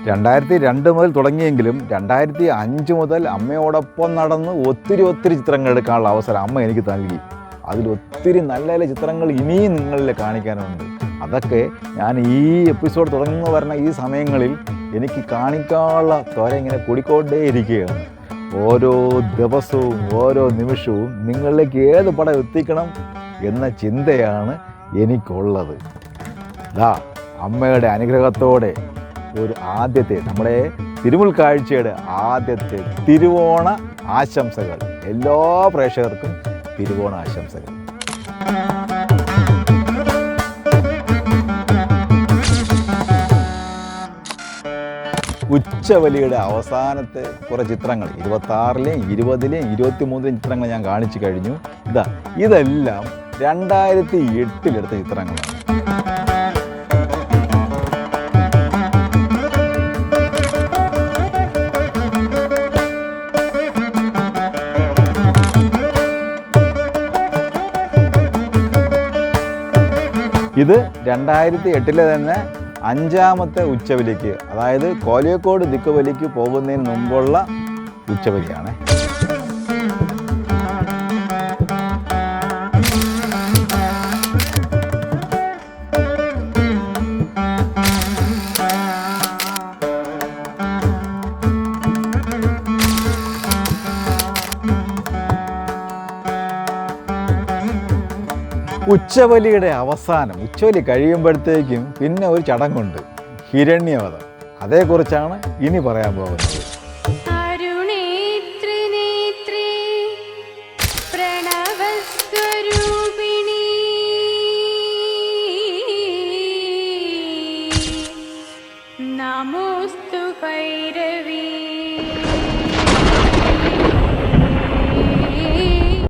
2002 മുതൽ തുടങ്ങിയെങ്കിലും 2005 മുതൽ അമ്മയോടൊപ്പം നടന്ന് ഒത്തിരി ചിത്രങ്ങൾ എടുക്കാനുള്ള അവസരം അമ്മ എനിക്ക് നൽകി. അതിലൊത്തിരി നല്ല നല്ല ചിത്രങ്ങൾ ഇനിയും നിങ്ങളിൽ കാണിക്കാനുണ്ട്. അതൊക്കെ ഞാൻ ഈ എപ്പിസോഡ് തുടങ്ങുന്നു വരുന്ന ഈ സമയങ്ങളിൽ എനിക്ക് കാണിക്കാനുള്ള ത്വര ഇങ്ങനെ കൂടിക്കൊണ്ടേ ഇരിക്കുകയാണ്. ഓരോ ദിവസവും ഓരോ നിമിഷവും നിങ്ങളിലേക്ക് ഏത് പടം എത്തിക്കണം എന്ന ചിന്തയാണ് എനിക്കുള്ളത്. അമ്മയുടെ അനുഗ്രഹത്തോടെ ഒരു ആദ്യത്തെ നമ്മുടെ തിരുമുൽ കാഴ്ചയുടെ ആദ്യത്തെ തിരുവോണ ആശംസകൾ. എല്ലാ പ്രേക്ഷകർക്കും തിരുവോണ ആശംസകൾ. ഉച്ചവലിയുടെ അവസാനത്തെ കുറേ ചിത്രങ്ങൾ 26-ലെയും 20-ലെയും 23-ലെയും ചിത്രങ്ങൾ ഞാൻ കാണിച്ചു കഴിഞ്ഞു. ഇതെല്ലാം 2008 എടുത്ത ചിത്രങ്ങളാണ്. ഇത് 2008 തന്നെ 5ാമത്തെ ഉച്ചവലിക്ക്, അതായത് കോലിയക്കോട് ദിക്കുവലിക്ക് പോകുന്നതിന് മുമ്പുള്ള ഉച്ചവലിയാണ്. ഉച്ചവലിയുടെ അവസാനം, ഉച്ചവലി കഴിയുമ്പോഴത്തേക്കും പിന്നെ ഒരു ചടങ്ങുണ്ട്, ഹിരണ്യവധം. അതേക്കുറിച്ചാണ് ഇനി പറയാൻ പോകുന്നത്. നമോസ്തു